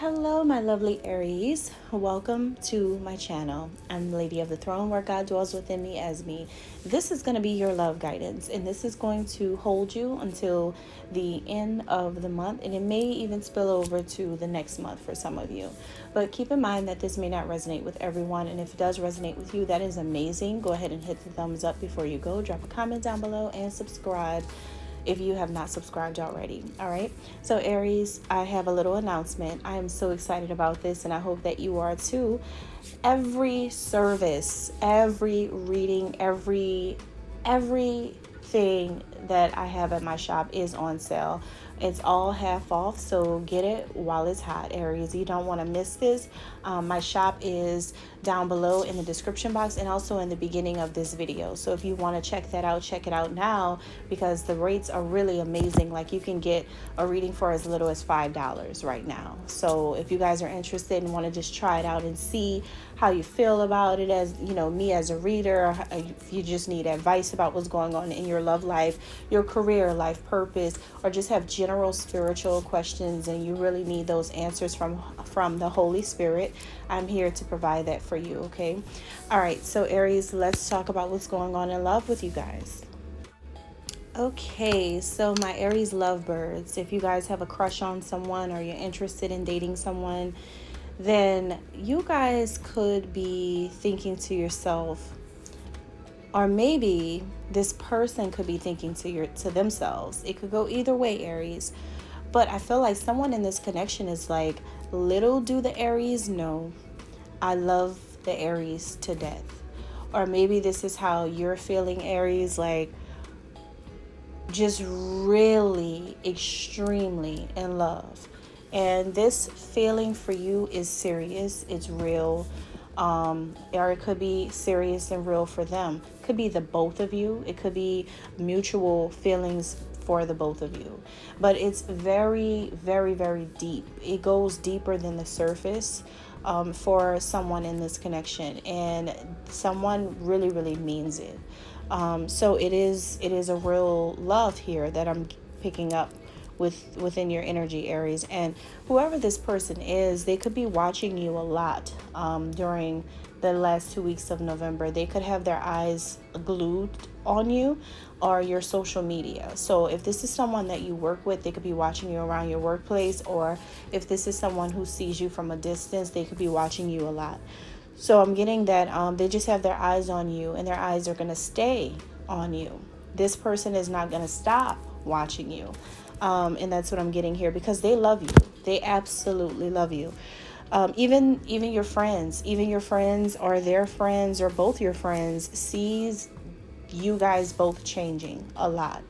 Hello, my lovely Aries. Welcome to my channel. I'm the Lady of the Throne, where God dwells within me as me. This is going to be your love guidance, and this is going to hold you until the end of the month, and it may even spill over to the next month for some of you. But keep in mind that this may not resonate with everyone, and if it does resonate with you, that is amazing. Go ahead and hit the thumbs up before you go. Drop a comment down below and subscribe if you have not subscribed already. All right, so Aries, I have a little announcement. I am so excited about this, and I hope that you are too. Every service, every reading, everything that I have at my shop is on sale. It's all half off, so get it while it's hot, Aries. You don't want to miss this. My shop is down below in the description box and also in the beginning of this video. So if you want to check that out, check it out now, because the rates are really amazing. Like, you can get a reading for as little as $5 right now. So if you guys are interested and want to just try it out and see how you feel about it, as you know, me as a reader, if you just need advice about what's going on in your love life, your career life, purpose, or just have general spiritual questions and you really need those answers from the Holy Spirit, I'm here to provide that for you. Okay. All right, so Aries, let's talk about what's going on in love with you guys. Okay, so my Aries lovebirds, if you guys have a crush on someone or you're interested in dating someone, then you guys could be thinking to yourself, or maybe this person could be thinking to themselves. It could go either way, Aries. But I feel like someone in this connection is like, little do the Aries know, I love the Aries to death. Or maybe this is how you're feeling, Aries, like just really extremely in love. And this feeling for you is serious. It's real. Or it could be serious and real for them. It could be the both of you. It could be mutual feelings for the both of you. But it's very, very, very deep. It goes deeper than the surface for someone in this connection. And someone really, really means it. So it is a real love here that I'm picking up within your energy, Aries. And whoever this person is, they could be watching you a lot during the last 2 weeks of November. They could have their eyes glued on you or your social media. So if this is someone that you work with, they could be watching you around your workplace, or if this is someone who sees you from a distance, they could be watching you a lot. So I'm getting that they just have their eyes on you, and their eyes are going to stay on you. This person is not going to stop watching you. And that's what I'm getting here, because they love you. They absolutely love you. Even your friends, or their friends, or both your friends, sees you guys both changing a lot.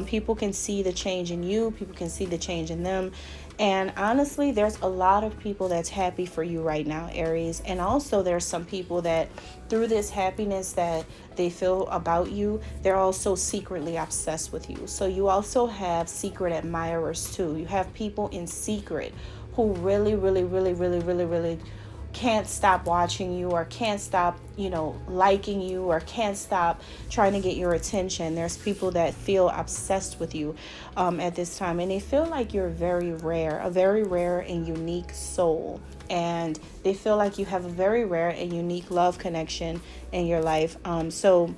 People can see the change in you. People can see the change in them. And honestly, there's a lot of people that's happy for you right now, Aries. And also there's some people that through this happiness that they feel about you, they're also secretly obsessed with you. So you also have secret admirers too. You have people in secret who really, really, really, really, really, really can't stop watching you, or can't stop, liking you, or can't stop trying to get your attention. There's people that feel obsessed with you at this time, and they feel like you're a very rare and unique soul, and they feel like you have a very rare and unique love connection in your life. So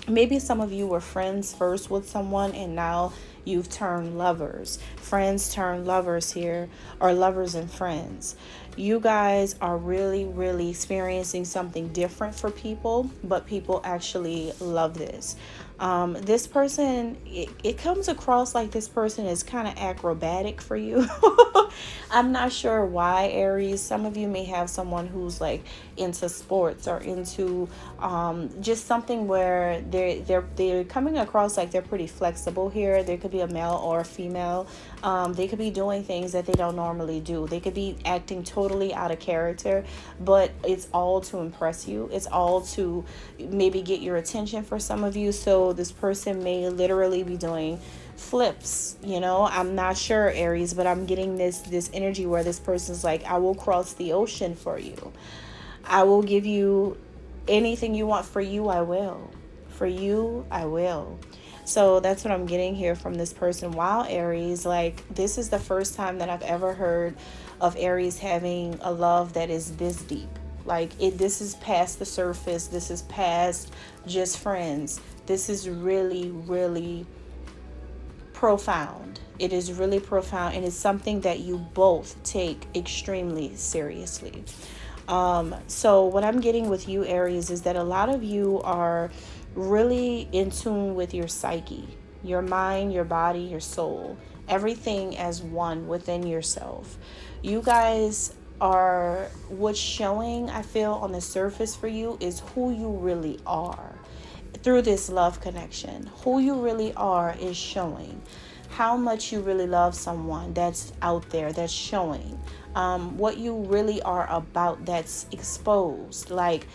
maybe some of you were friends first with someone, and now you've turned lovers. Friends turn lovers here, or lovers and friends. You guys are really, really experiencing something different for people, but people actually love this. This person, it comes across like this person is kind of acrobatic for you. I'm not sure why, Aries. Some of you may have someone who's like into sports, or into just something where they're coming across like they're pretty flexible here. There could be a male or a female. They could be doing things that they don't normally do. They could be acting totally out of character, but it's all to impress you. It's all to maybe get your attention for some of you. So this person may literally be doing flips. I'm not sure, Aries, but I'm getting this energy where this person's like, I will cross the ocean for you. I will give you anything you want. For you, I will. For you, I will. So that's what I'm getting here from this person. Wow, Aries, like this is the first time that I've ever heard of Aries having a love that is this deep. Like this is past the surface. This is past just friends. This is really, really profound. It is really profound, and it's something that you both take extremely seriously. So what I'm getting with you, Aries, is that a lot of you are really in tune with your psyche, your mind, your body, your soul, everything as one within yourself. You guys are, what's showing, I feel, on the surface for you is who you really are through this love connection. Who you really are is showing. How much you really love someone, that's out there, that's showing. What you really are about, that's exposed. Like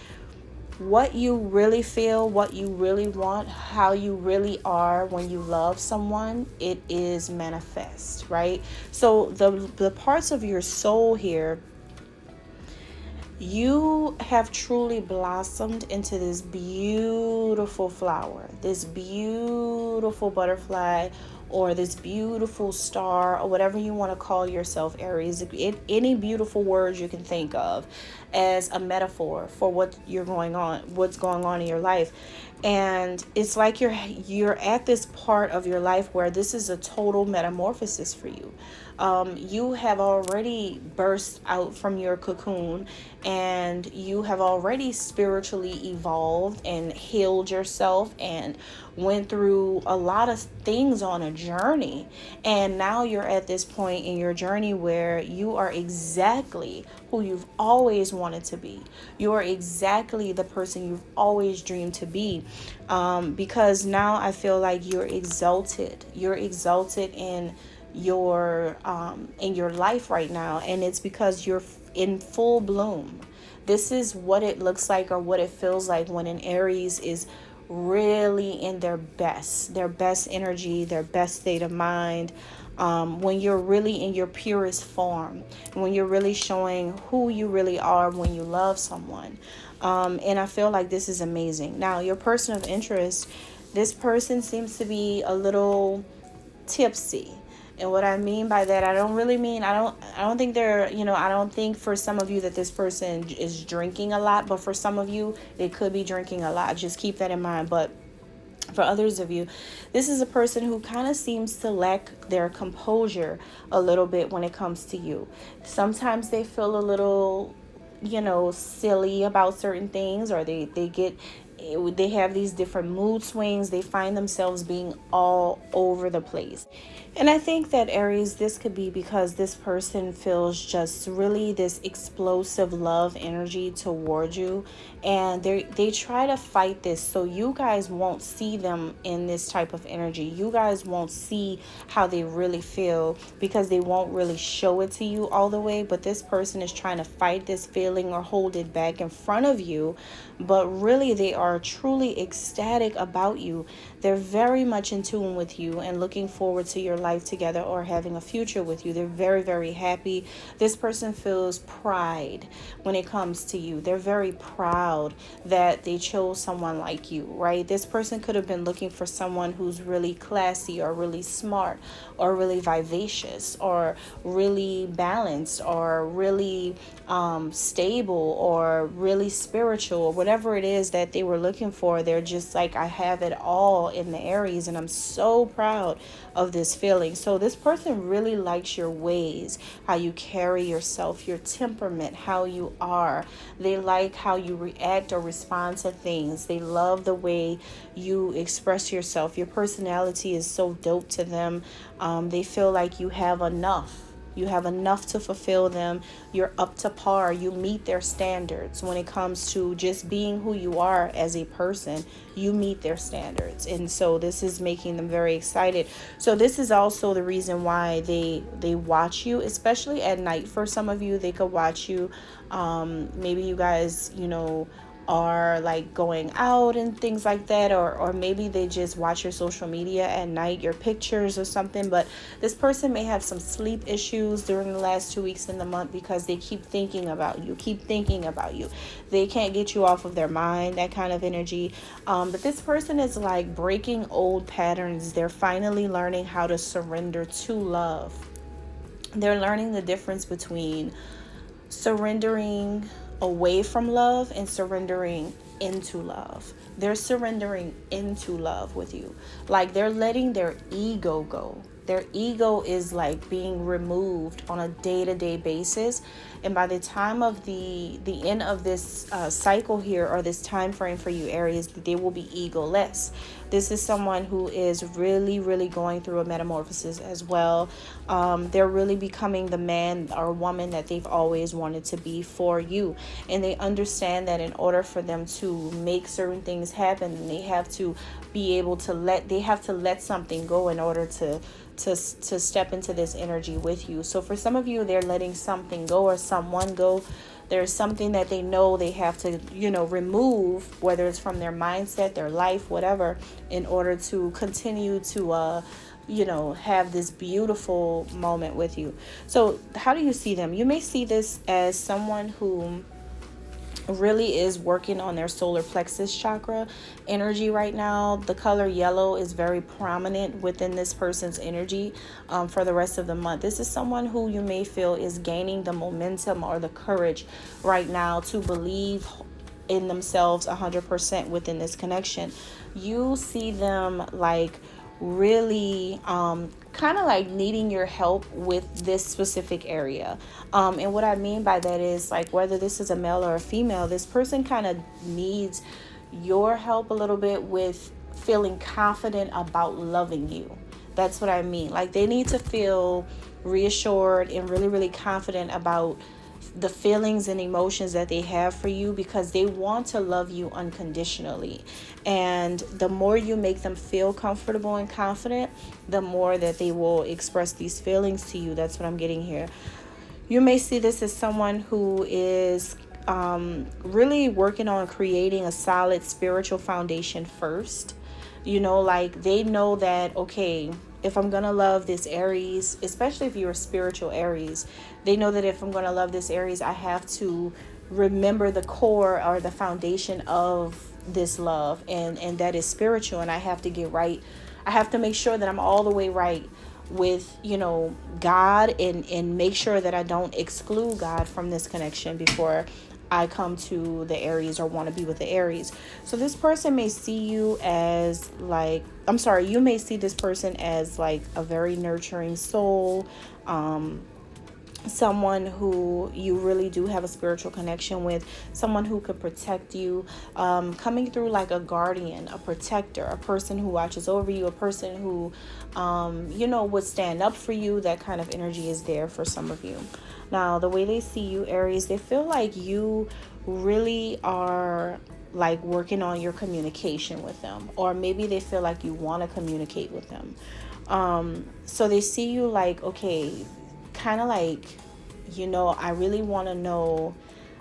what you really feel, what you really want, how you really are when you love someone, it is manifest, right? So the parts of your soul here, you have truly blossomed into this beautiful flower, this beautiful butterfly, or this beautiful star, or whatever you want to call yourself, Aries. Any beautiful words you can think of as a metaphor for what's going on in your life. And it's like you're at this part of your life where this is a total metamorphosis for you. You have already burst out from your cocoon, and you have already spiritually evolved and healed yourself and went through a lot of things on a journey. And now you're at this point in your journey where you are exactly who you've always wanted to be. You are exactly the person you've always dreamed to be. Because now I feel like you're exalted. You're exalted in your life right now, and it's because you're in full bloom. This is what it looks like, or what it feels like, when an Aries is really in their best energy, their best state of mind, when you're really in your purest form, when you're really showing who you really are when you love someone. And I feel like this is amazing. Now, your person of interest, this person seems to be a little tipsy. And what I mean by that, I don't think they're, I don't think for some of you that this person is drinking a lot, but for some of you, they could be drinking a lot. Just keep that in mind. But for others of you, this is a person who kind of seems to lack their composure a little bit when it comes to you. Sometimes they feel a little, silly about certain things, or they have these different mood swings. They find themselves being all over the place. And I think that, Aries, this could be because this person feels just really this explosive love energy towards you. And they try to fight this so you guys won't see them in this type of energy. You guys won't see how they really feel, because they won't really show it to you all the way. But this person is trying to fight this feeling or hold it back in front of you. But really, they are truly ecstatic about you. They're very much in tune with you and looking forward to your life together, or having a future with you. They're very, very happy. This person feels pride when it comes to you. They're very proud that they chose someone like you, right? This person could have been looking for someone who's really classy, or really smart, or really vivacious, or really balanced, or really stable, or really spiritual, or whatever it is that they were looking for. They're just like, I have it all in the Aries, and I'm so proud of this feeling. So this person really likes your ways, how you carry yourself, your temperament, how you are. They like how you react or respond to things. They love the way you express yourself. Your personality is so dope to them. They feel like you have enough. You have enough to fulfill them. You're up to par. You meet their standards when it comes to just being who you are as a person. You meet their standards. And so this is making them very excited. So this is also the reason why they watch you, especially at night. For some of you, they could watch you. Maybe you guys, are like going out and things like that, or maybe they just watch your social media at night, your pictures or something. But this person may have some sleep issues during the last 2 weeks in the month, because they keep thinking about you. They can't get you off of their mind, that kind of energy. But this person is like breaking old patterns. They're finally learning how to surrender to love. They're learning the difference between surrendering away from love and surrendering into love. They're surrendering into love with you. Like, they're letting their ego go. Their ego is like being removed on a day-to-day basis, and by the time of the end of this cycle here, or this time frame for you Aries, they will be egoless. This is someone who is really, really going through a metamorphosis as well. They're really becoming the man or woman that they've always wanted to be for you, and they understand that in order for them to make certain things happen, they have to be able to let something go in order to step into this energy with you. So for some of you, they're letting something go or someone go. There's something that they know they have to, remove, whether it's from their mindset, their life, whatever, in order to continue to, have this beautiful moment with you. So how do you see them? You may see this as someone who really is working on their solar plexus chakra energy right now. The color yellow is very prominent within this person's energy for the rest of the month. This is someone who you may feel is gaining the momentum or the courage right now to believe in themselves 100% within this connection. You see them like really kind of like needing your help with this specific area. And what I mean by that is, like, whether this is a male or a female, this person kind of needs your help a little bit with feeling confident about loving you. That's what I mean. Like, they need to feel reassured and really, really confident about the feelings and emotions that they have for you, because they want to love you unconditionally. And the more you make them feel comfortable and confident, the more that they will express these feelings to you. That's what I'm getting here. You may see this as someone who is really working on creating a solid spiritual foundation first. Like, they know that, okay, if I'm going to love this Aries, especially if you're a spiritual Aries, they know that if I'm going to love this Aries, I have to remember the core or the foundation of this love, and that is spiritual. And I have to get right. I have to make sure that I'm all the way right with, God, and make sure that I don't exclude God from this connection before I come to the Aries or want to be with the Aries. So this person may see you as you may see this person as like a very nurturing soul, someone who you really do have a spiritual connection with, someone who could protect you, coming through like a guardian, a protector, a person who watches over you, a person who, would stand up for you. That kind of energy is there for some of you. Now, the way they see you, Aries, they feel like you really are like working on your communication with them, or maybe they feel like you want to communicate with them. So they see you like, okay, kind of like, I really want to know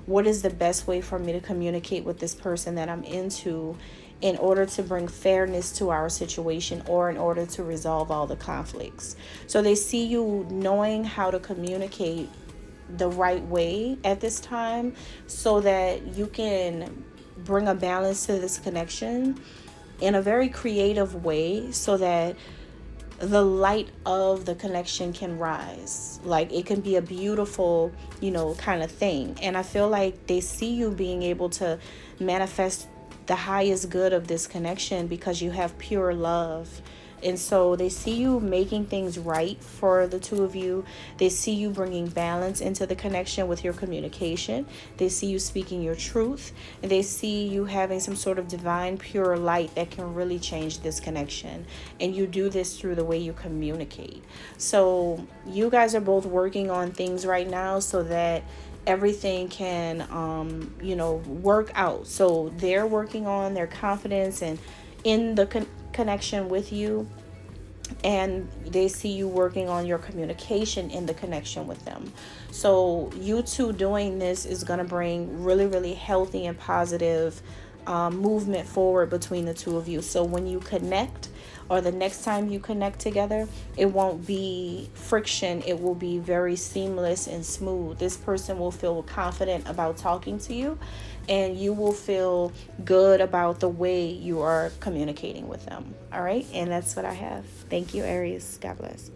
what is the best way for me to communicate with this person that I'm into, in order to bring fairness to our situation, or in order to resolve all the conflicts. So they see you knowing how to communicate the right way at this time, so that you can bring a balance to this connection in a very creative way, so that the light of the connection can rise. Like, it can be a beautiful, kind of thing. And I feel like they see you being able to manifest the highest good of this connection because you have pure love. And so they see you making things right for the two of you. They see you bringing balance into the connection with your communication. They see you speaking your truth. And they see you having some sort of divine, pure light that can really change this connection. And you do this through the way you communicate. So you guys are both working on things right now so that everything can, work out. So they're working on their confidence and in the connection with you, and they see you working on your communication in the connection with them. So you two doing this is going to bring really, really healthy and positive movement forward between the two of you. So when you connect, or the next time you connect together, it won't be friction. It will be very seamless and smooth. This person will feel confident about talking to you, and you will feel good about the way you are communicating with them. All right. And that's what I have. Thank you, Aries. God bless.